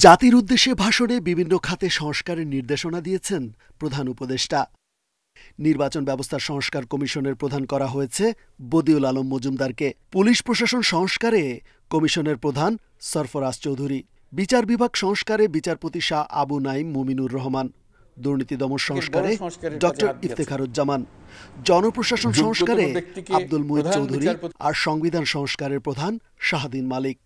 জাতির উদ্দেশ্যে ভাষণে বিভিন্ন খাতে সংস্কারের নির্দেশনা দিয়েছেন প্রধান উপদেষ্টা। নির্বাচন ব্যবস্থা সংস্কার কমিশনের প্রধান করা হয়েছে বদিউল আলম মজুমদারকে। পুলিশ প্রশাসন সংস্কারে কমিশনের প্রধান সরফরাজ চৌধুরী। বিচার বিভাগ সংস্কারে বিচারপতি শাহ আবু নাঈম মুমিনুর রহমান। দুর্নীতি দমন সংস্কারে ডক্টর ইফতেখারুজ্জামান। জনপ্রশাসন সংস্কারে আব্দুল মুহিত চৌধুরী আর সংবিধান সংস্কারের প্রধান শাহদিন মালিক।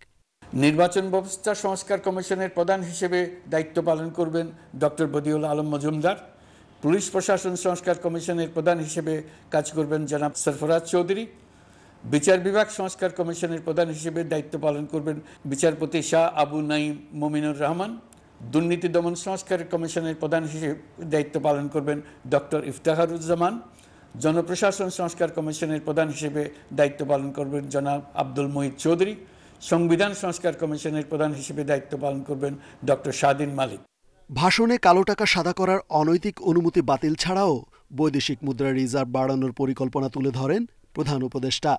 নির্বাচন ব্যবস্থা সংস্কার কমিশনের প্রধান হিসেবে দায়িত্ব পালন করবেন ডক্টর বদিউল আলম মজুমদার। পুলিশ প্রশাসন সংস্কার কমিশনের প্রধান হিসেবে কাজ করবেন জনাব সরফরাজ চৌধুরী। বিচার বিভাগ সংস্কার কমিশনের প্রধান হিসেবে দায়িত্ব পালন করবেন বিচারপতি শাহ আবু নাঈম মুমিনুর রহমান। দুর্নীতি দমন সংস্কার কমিশনের প্রধান হিসেবে দায়িত্ব পালন করবেন ডক্টর ইফতেখারুজ্জামান। জনপ্রশাসন সংস্কার কমিশনের প্রধান হিসেবে দায়িত্ব পালন করবেন জনাব আব্দুল মুহিত চৌধুরী। সংবিধান সংস্কার কমিশনের প্রধান হিসেবে দায়িত্ব পালন করবেন ডক্টর শাহদিন মালিক। ভাষণে কালো টাকা সাদা করার অনৈতিক অনুমতি বাতিল ছাড়াও বৈদেশিক মুদ্রা রিজার্ভ বাড়ানোর পরিকল্পনা তুলে ধরেন প্রধান উপদেষ্টা।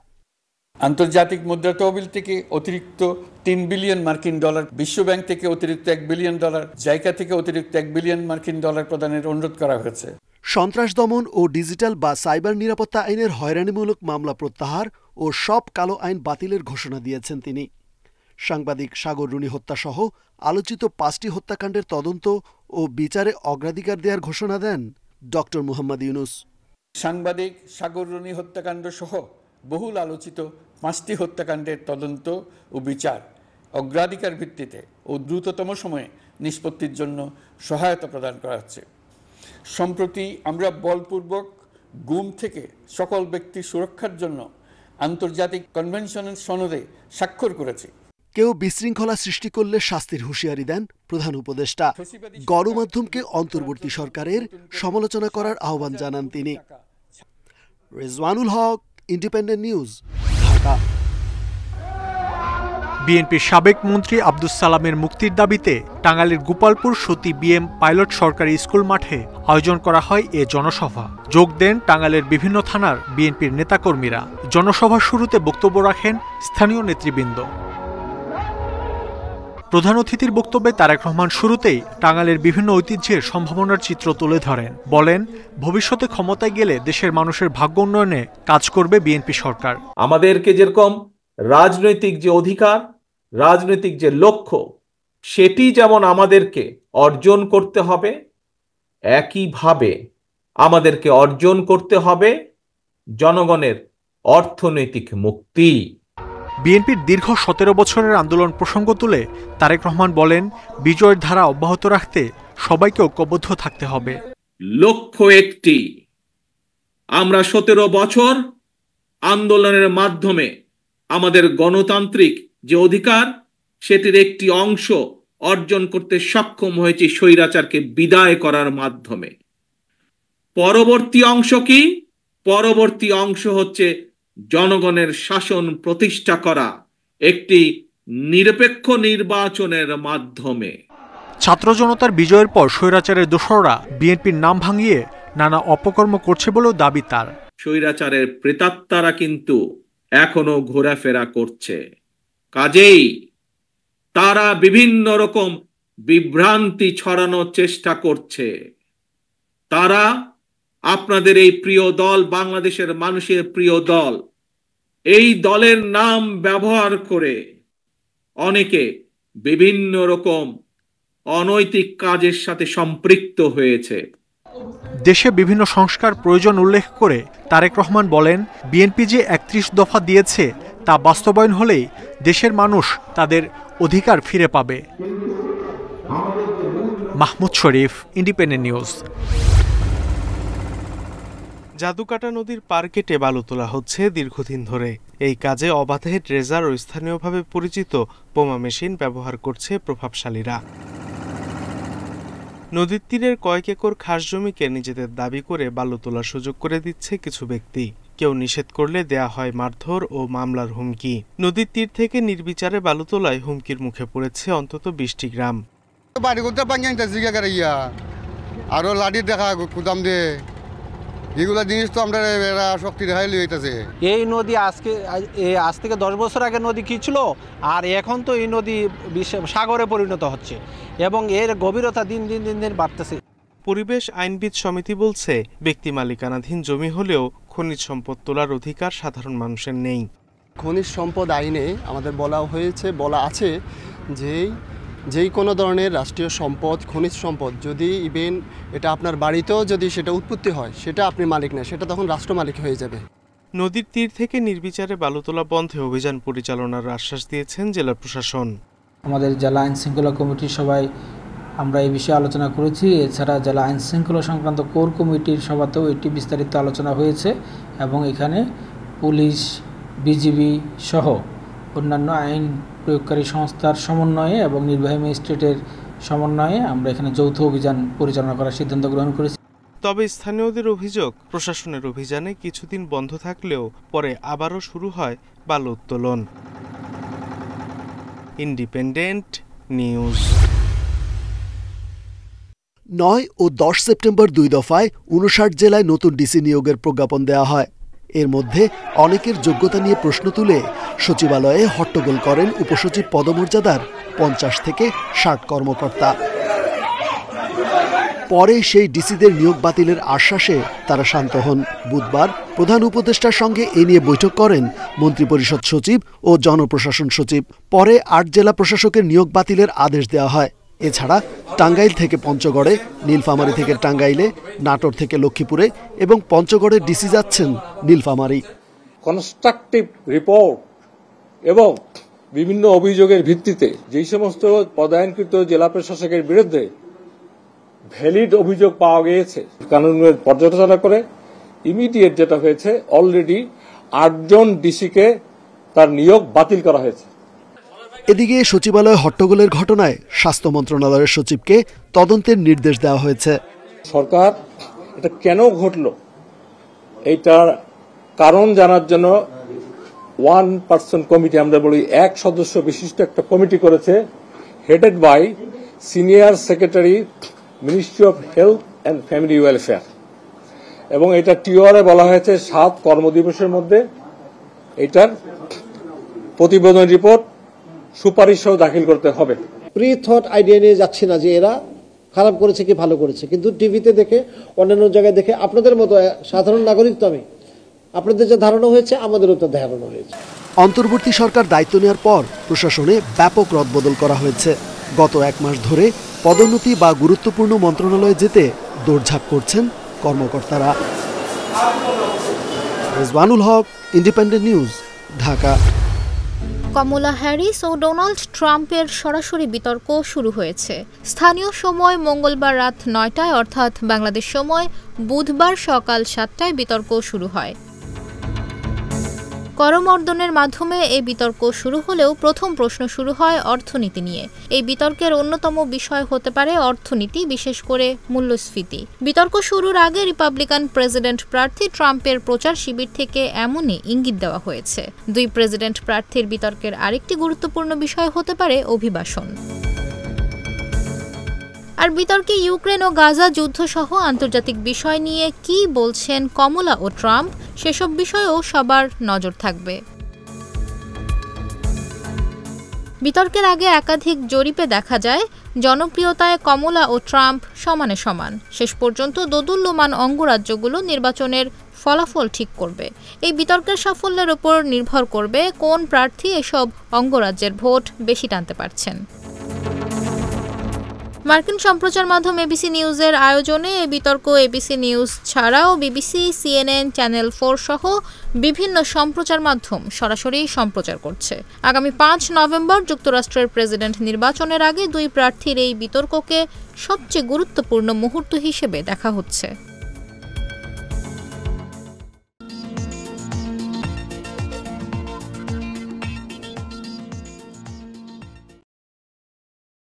আন্তর্জাতিক মুদ্রা তহবিল থেকে অতিরিক্ত $3 বিলিয়ন মার্কিন, বিশ্বব্যাংক থেকে অতিরিক্ত $1 বিলিয়ন, জাইকা থেকে অতিরিক্ত $1 বিলিয়ন মার্কিন প্রদানের অনুরোধ করা হয়েছে। সন্ত্রাস দমন ও ডিজিটাল বা সাইবার নিরাপত্তা আইনের হয়রানিমূলক মামলা প্রত্যাহার ও সব কালো আইন বাতিলের ঘোষণা দিয়েছেন তিনি। সাংবাদিক সাগর রুনি হত্যাসহ আলোচিত 5টি হত্যাকাণ্ডের তদন্ত ও বিচারে অগ্রাধিকার দেওয়ার ঘোষণা দেন ডক্টর মুহাম্মদ ইউনুস। সাংবাদিক সাগর রুনি হত্যাকাণ্ড সহ বহুল আলোচিত 5টি হত্যাকাণ্ডের তদন্ত ও বিচার অগ্রাধিকার ভিত্তিতে ও দ্রুততম সময়ে নিষ্পত্তির জন্য সহায়তা প্রদান করা হচ্ছে। সম্প্রতি আমরা বলপূর্বক গুম থেকে সকল ব্যক্তির সুরক্ষার জন্য আন্তর্জাতিক কনভেনশনের সনদে স্বাক্ষর করেছি। কেউ বিশৃঙ্খলা সৃষ্টি করলে শাস্তির হুঁশিয়ারি দেন প্রধান উপদেষ্টা। গণমাধ্যমকে অন্তর্বর্তী সরকারের সমালোচনা করার আহ্বান জানান তিনি। রেজওয়ানুল হক, ইন্ডিপেন্ডেন্ট নিউজ, ঢাকা। বিএনপির সাবেক মন্ত্রী আব্দুস সালামের মুক্তির দাবিতে টাঙ্গাইলের গোপালপুর সতী বিএম পাইলট সরকারি স্কুল মাঠে আয়োজন করা হয় এ জনসভা। যোগ দেন টাঙ্গাইলের বিভিন্ন থানার বিএনপির নেতাকর্মীরা। জনসভার শুরুতে বক্তব্য রাখেন স্থানীয় নেতৃবৃন্দ। প্রধান অতিথির বক্তব্যে তারেক রহমান শুরুতেই টাঙ্গাইলের বিভিন্ন ঐতিহ্যের সম্ভাবনার চিত্র তুলে ধরেন। বলেন, ভবিষ্যতে ক্ষমতায় গেলে দেশের মানুষের ভাগ্য উন্নয়নে কাজ করবে বিএনপি সরকার। আমাদেরকে যেরকম রাজনৈতিক যে অধিকার, রাজনৈতিক যে লক্ষ্য, সেটি যেমন আমাদেরকে অর্জন করতে হবে, একইভাবে আমাদেরকে অর্জন করতে হবে জনগণের অর্থনৈতিক মুক্তি। বিএনপির দীর্ঘ 17 বছরের আন্দোলন প্রসঙ্গ তুলে তারেক রহমান বলেন, বিজয়ের ধারা অব্যাহত রাখতে সবাইকে ঐক্যবদ্ধ থাকতে হবে। লক্ষ্য একটি, আমরা 17 বছর আন্দোলনের মাধ্যমে আমাদের গণতান্ত্রিক যে অধিকার, সেটির একটি অংশ অর্জন করতে সক্ষম হয়েছি স্বৈরাচারকে বিদায় করার মাধ্যমে। পরবর্তী অংশ কি? পরবর্তী অংশ হচ্ছে জনগণের শাসন প্রতিষ্ঠা করা একটি নিরপেক্ষ নির্বাচনের মাধ্যমে। ছাত্র জনতার বিজয়ের পর স্বৈরাচারের দোসররা বিএনপির নাম ভাঙিয়ে নানা অপকর্ম করছে বলেও দাবি তার। স্বৈরাচারের প্রেতাত্মারা কিন্তু এখনো ঘোরাফেরা করছে, কাজেই তারা বিভিন্ন রকম বিভ্রান্তি ছড়ানোর চেষ্টা করছে। তারা আপনাদের এই প্রিয় দল, বাংলাদেশের মানুষের প্রিয় দল, এই দলের নাম ব্যবহার করে অনেকে বিভিন্ন রকম অনৈতিক কাজের সাথে সম্পৃক্ত হয়েছে। দেশে বিভিন্ন সংস্কার প্রয়োজন উল্লেখ করে তারেক রহমান বলেন, বিএনপি যে 31 দফা দিয়েছে তা বাস্তবায়ন হলেই দেশের মানুষ তাদের অধিকার ফিরে পাবে। মাহমুদ শরীফ, ইন্ডিপেন্ডেন্ট নিউজ। জাদুকাটা নদীর পার কেটে বালু তোলা হচ্ছে দীর্ঘদিন ধরে। এই কাজে অবাধে ড্রেজার ও স্থানীয়ভাবে পরিচিত বোমা মেশিন ব্যবহার করছে প্রভাবশালীরা। নদীর তীরের কয়েক একর খাস জমিকে নিজেদের দাবি করে বালু তোলার সুযোগ করে দিচ্ছে কিছু ব্যক্তি। কেউ নিষেধ করলে দেয়া হয় মারধর ও মামলার হুমকি। নদীর তীর থেকে নির্বিচারে বালু তোলায় হুমকির মুখে পড়েছে অন্তত 20টি গ্রাম। আরো লাঠি দেখা কুদাম দে এগুলা জিনিস তো আমরা এরা শক্তি রেহাই লইতেছে। এই নদী আজ থেকে 10 বছর আগে নদী কি ছিল, আর এখন তো এই নদী সাগরে পরিণত হচ্ছে এবং এর গভীরতা দিন দিন বাড়তেছে। পরিবেশ আইনবিদ সমিতি বলছে, ব্যক্তি মালিকানাধীন জমি হলেও খনিজ সম্পদ তোলার অধিকার সাধারণ মানুষের নেই। খনিজ সম্পদ আইনে আমাদের বলা আছে যেই কোনো ধরনের রাষ্ট্রীয় সম্পদ, খনিজ সম্পদ যদি ইভেন এটা আপনার বাড়িতেও যদি সেটা উৎপত্তি হয়, সেটা আপনি মালিক না, সেটা তখন রাষ্ট্র মালিক হয়ে যাবে। নদীর তীর থেকে নির্বিচারে বালু তোলা বন্ধে অভিযান পরিচালনার আশ্বাস দিয়েছেন জেলা প্রশাসন। আমাদের জেলা আইন শৃঙ্খলা কমিটির সবাই আমরা এই বিষয়ে আলোচনা করেছি। এছাড়া জেলা আইন শৃঙ্খলা সংক্রান্ত কোর কমিটির সভাতেও এটি বিস্তারিত আলোচনা হয়েছে এবং এখানে পুলিশ, বিজিবি সহ অন্যান্য আইন প্রয়োগকারী সংস্থার সমন্বয়ে এবং নির্বাহী ম্যাজিস্ট্রেটের সমন্বয়ে আমরা এখানে যৌথ অভিযান পরিচালনা করার সিদ্ধান্ত গ্রহণ করেছি। তবে স্থানীয়দের অভিযোগ, প্রশাসনের অভিযানে কিছুদিন বন্ধ থাকলেও পরে আবারও শুরু হয় বালু উত্তোলন। Independent news. 9 ও 10 সেপ্টেম্বর 2 দফায় 59 জেলায় নতুন ডিসি নিয়োগের প্রজ্ঞাপন দেওয়া হয়। এর মধ্যে অনেকের যোগ্যতা নিয়ে প্রশ্ন তুলে সচিবালয়ে হট্টগোল করেন উপসচিব পদমর্যাদার 50 থেকে 60 কর্মকর্তা। পরে সেই ডিসিদের নিয়োগ বাতিলের আশ্বাসে তারা শান্ত হন। বুধবার প্রধান উপদেষ্টার সঙ্গে এ নিয়ে বৈঠক করেন মন্ত্রিপরিষদ সচিব ও জনপ্রশাসন সচিব। পরে 8 জেলা প্রশাসকের নিয়োগ বাতিলের আদেশ দেওয়া হয়। এছাড়া টাঙ্গাইল থেকে পঞ্চগড়ে, নীলফামারী থেকে টাঙ্গাইলে, নাটোর থেকে লক্ষ্মীপুরে এবং পঞ্চগড়ের ডিসি যাচ্ছেন নীলফামারী। কনস্ট্রাকটিভ রিপোর্ট এবং বিভিন্ন অভিযোগের ভিত্তিতে যেই সমস্ত পদায়নকৃত জেলা প্রশাসকের বিরুদ্ধে ভ্যালিড অভিযোগ পাওয়া গিয়েছে, কানুনের পর্যালোচনা করে ইমিডিয়েট যেটা হয়েছে, অলরেডি 8 জন ডিসিকে তার নিয়োগ বাতিল করা হয়েছে। এদিকে সচিবালয় হট্টগোলের ঘটনায় স্বাস্থ্য মন্ত্রণালয়ের সচিবকে তদন্তের নির্দেশ দেওয়া হয়েছে। সরকার এটা কেন ঘটল এইটার কারণ জানার জন্য 1 পার্সন কমিটি, আমরা বলি 1 সদস্য বিশিষ্ট একটা কমিটি করেছে, headed by senior secretary ministry of health and family welfare, এবং এটা টিওআরে বলা হয়েছে 7 কর্মদিবসের মধ্যে এটার প্রতিবেদন রিপোর্ট সুপারিশ সহ দাখিল করতে হবে। প্রি থট আইডিয়া নিয়ে যাচ্ছি না যে এরা খারাপ করেছে কি ভালো করেছে, কিন্তু টিভিতে দেখে, অন্যান্য জায়গায় দেখে আপনাদের মতো সাধারণ নাগরিক তো আমি, আপনাদের যে ধারণা হয়েছে আমাদেরও তো ধারণা হয়েছে। অন্তর্বর্তী সরকার দায়িত্ব নেওয়ার পর প্রশাসনে ব্যাপক রদবদল করা হয়েছে। গত 1 মাস ধরে পদোন্নতি বা গুরুত্বপূর্ণ মন্ত্রণালয়ে যেতে দৌড়ঝাঁপ করছেন কর্মকর্তারা। রেজওয়ানুল হক, ইন্ডিপেন্ডেন্ট নিউজ, ঢাকা। কমলা হ্যারিস ও ডোনাল্ড ট্রাম্পের সরাসরি বিতর্ক শুরু হয়েছে। স্থানীয় সময় মঙ্গলবার রাত 9টায় অর্থাৎ বাংলাদেশ সময় বুধবার সকাল 7টায় বিতর্ক শুরু হয়। করমর্দনের মাধ্যমে এই বিতর্ক শুরু হলেও প্রথম প্রশ্ন শুরু হয় অর্থনীতি নিয়ে। এই বিতর্কের অন্যতম বিষয় হতে পারে অর্থনীতি, বিশেষ করে মূল্যস্ফীতি। বিতর্ক শুরুর আগে রিপাবলিকান প্রেসিডেন্ট প্রার্থী ট্রাম্পের প্রচার শিবির থেকে এমনই ইঙ্গিত দেওয়া হয়েছে। 2 প্রেসিডেন্ট প্রার্থীর বিতর্কের আরেকটি গুরুত্বপূর্ণ বিষয় হতে পারে অভিবাসন। আর বিতর্কে ইউক্রেন ও গাজা যুদ্ধ সহ আন্তর্জাতিক বিষয় নিয়ে কি বলছেন কমলা ও ট্রাম্প, সেসব বিষয়েও সবার নজর থাকবে। বিতর্কের আগে একাধিক জরিপে দেখা যায় জনপ্রিয়তায় কমলা ও ট্রাম্প সমানে সমান। শেষ পর্যন্ত দোদুল্যমান অঙ্গরাজ্যগুলো নির্বাচনের ফলাফল ঠিক করবে। এই বিতর্কের সাফল্যের উপর নির্ভর করবে কোন প্রার্থী এসব অঙ্গরাজ্যের ভোট বেশি টানতে পারছেন। মার্কিন সম্প্রচার মাধ্যম এবিসি নিউজের আয়োজনে এই বিতর্ক এবিসি নিউজ ছাড়াও বিবিসি, সিএনএন, চ্যানেল 4 সহ বিভিন্ন সম্প্রচার মাধ্যম সরাসরি সম্প্রচার করছে। আগামী 5 নভেম্বর যুক্তরাষ্ট্রের প্রেসিডেন্ট নির্বাচনের আগে 2 প্রার্থীর এই বিতর্ককে সবচেয়ে গুরুত্বপূর্ণ মুহূর্ত হিসেবে দেখা হচ্ছে।